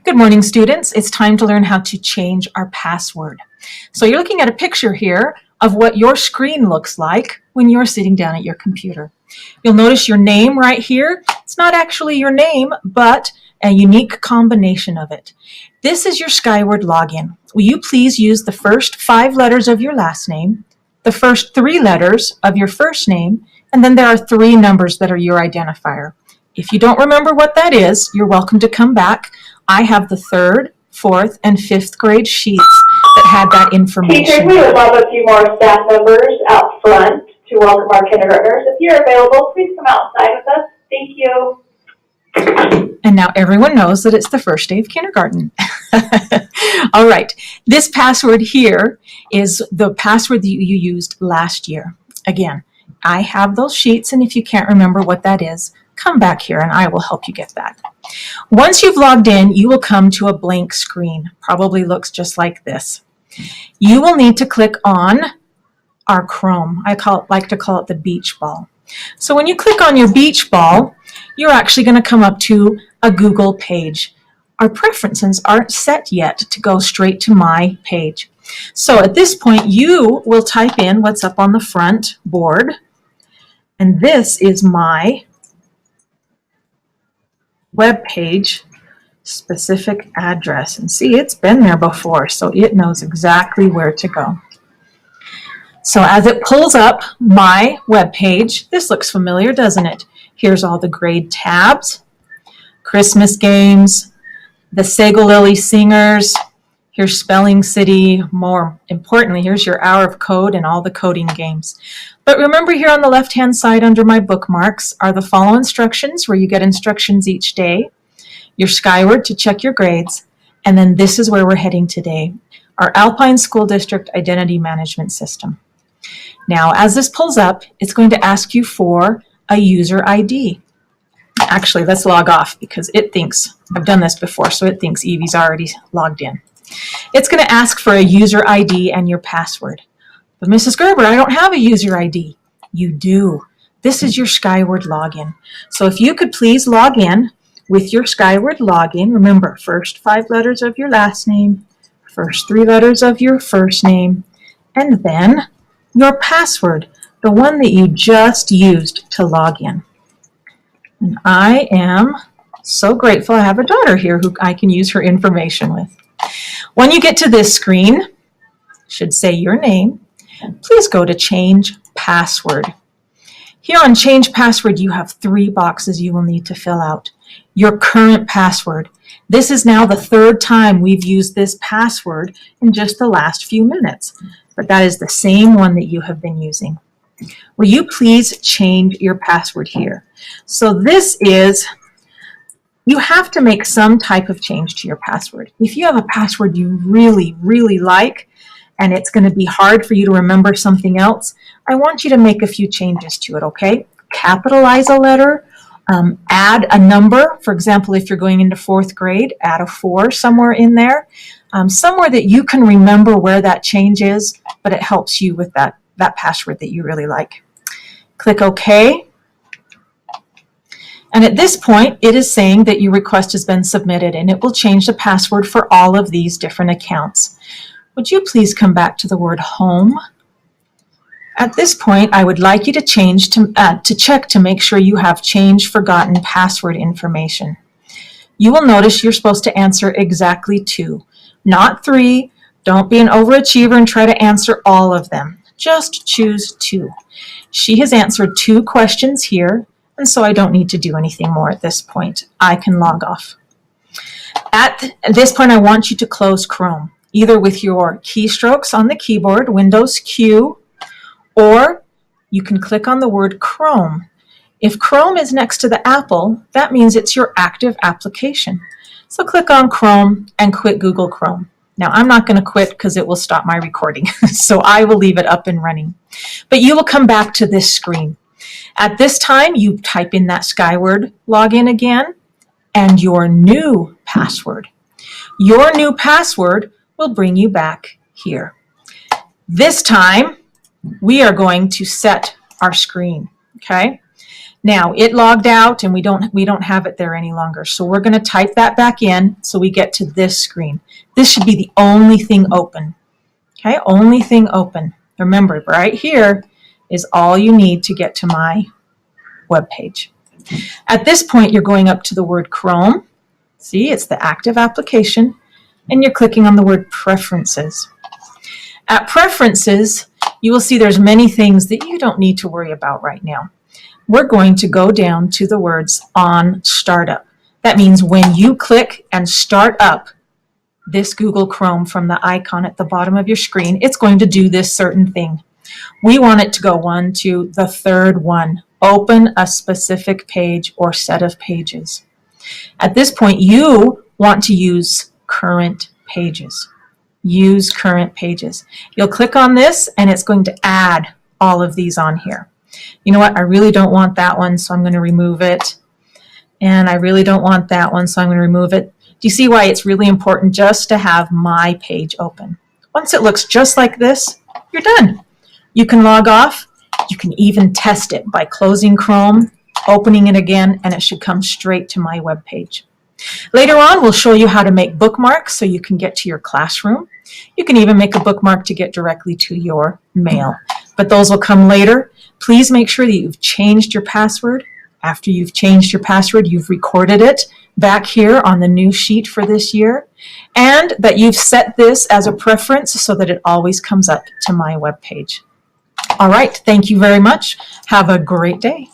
Good morning, students. It's time to learn how to change our password. So you're looking at a picture here of what your screen looks like when you're sitting down at your computer. You'll notice your name right here. It's not actually your name, but a unique combination of it. This is your Skyward login. Will you please use the first 5 letters of your last name, the first 3 letters of your first name, and then there are 3 numbers that are your identifier. If you don't remember what that is, you're welcome to come back. I have the 3rd, 4th, and 5th grade sheets that had that information. Teachers, we would love a few more staff members out front to welcome our kindergartners. If you're available, please come outside with us. Thank you. And now everyone knows that it's the first day of kindergarten. All right, this password here is the password that you used last year. Again, I have those sheets, and if you can't remember what that is, come back here and I will help you get that. Once you've logged in, you will come to a blank screen. Probably looks just like this. You will need to click on our Chrome. Like to call it the beach ball. So when you click on your beach ball, you're actually going to come up to a Google page. Our preferences aren't set yet to go straight to my page. So at this point, you will type in what's up on the front board. And this is my web page specific address. And see, it's been there before, so it knows exactly where to go. So as it pulls up my web page, this looks familiar, doesn't it? Here's all the grade tabs, Christmas games, the Sago Lily Singers, here's Spelling City. More importantly, here's your hour of code and all the coding games. But remember, here on the left-hand side under my bookmarks are the follow instructions, where you get instructions each day, your Skyward to check your grades, and then this is where we're heading today, our Alpine School District Identity Management System. Now, as this pulls up, it's going to ask you for a user ID. Actually, let's log off because it thinks, I've done this before, so it thinks Evie's already logged in. It's going to ask for a user ID and your password. But Mrs. Gerber, I don't have a user ID. You do. This is your Skyward login. So if you could please log in with your Skyward login. Remember, first 5 letters of your last name, first 3 letters of your first name, and then your password, the one that you just used to log in. And I am so grateful I have a daughter here who I can use her information with. When you get to this screen, it should say your name. Please go to Change Password. Here on Change Password, you have 3 boxes you will need to fill out. Your current password. This is now the 3rd time we've used this password in just the last few minutes, but that is the same one that you have been using. Will you please change your password here? So this is, you have to make some type of change to your password. If you have a password you really, really like, and it's going to be hard for you to remember something else, I want you to make a few changes to it, okay? Capitalize a letter, add a number. For example, if you're going into 4th grade, add a 4 somewhere in there, somewhere that you can remember where that change is, but it helps you with that password that you really like. Click OK. And at this point, it is saying that your request has been submitted, and it will change the password for all of these different accounts. Would you please come back to the word home? At this point, I would like you to change to check to make sure you have changed forgotten password information. You will notice you're supposed to answer exactly 2, not 3. Don't be an overachiever and try to answer all of them. Just choose 2. She has answered 2 questions here, and so I don't need to do anything more at this point. I can log off. At this point, I want you to close Chrome, either with your keystrokes on the keyboard, Windows Q, or you can click on the word Chrome. If Chrome is next to the apple, that means it's your active application. So click on Chrome and quit Google Chrome. Now, I'm not going to quit because it will stop my recording, so I will leave it up and running. But you will come back to this screen. At this time, you type in that Skyward login again and your new password. Your new password will bring you back here. This time, we are going to set our screen, okay? Now it logged out and we don't have it there any longer. So we're going to type that back in so we get to this screen. This should be the only thing open. Okay, only thing open. Remember, right here is all you need to get to my web page. At this point, you're going up to the word Chrome. See, it's the active application, and you're clicking on the word Preferences. At Preferences, you will see there's many things that you don't need to worry about right now. We're going to go down to the words on startup. That means when you click and start up this Google Chrome from the icon at the bottom of your screen, it's going to do this certain thing. We want it to go on to the third one, open a specific page or set of pages. At this point, you want to use current pages. Use current pages. You'll click on this and it's going to add all of these on here. You know what? I really don't want that one, so I'm going to remove it. And I really don't want that one, so I'm going to remove it. Do you see why it's really important just to have my page open? Once it looks just like this, you're done. You can log off. You can even test it by closing Chrome, opening it again, and it should come straight to my web page. Later on, we'll show you how to make bookmarks so you can get to your classroom. You can even make a bookmark to get directly to your mail, but those will come later. Please make sure that you've changed your password. After you've changed your password, you've recorded it back here on the new sheet for this year, and that you've set this as a preference so that it always comes up to my web page. All right, thank you very much. Have a great day.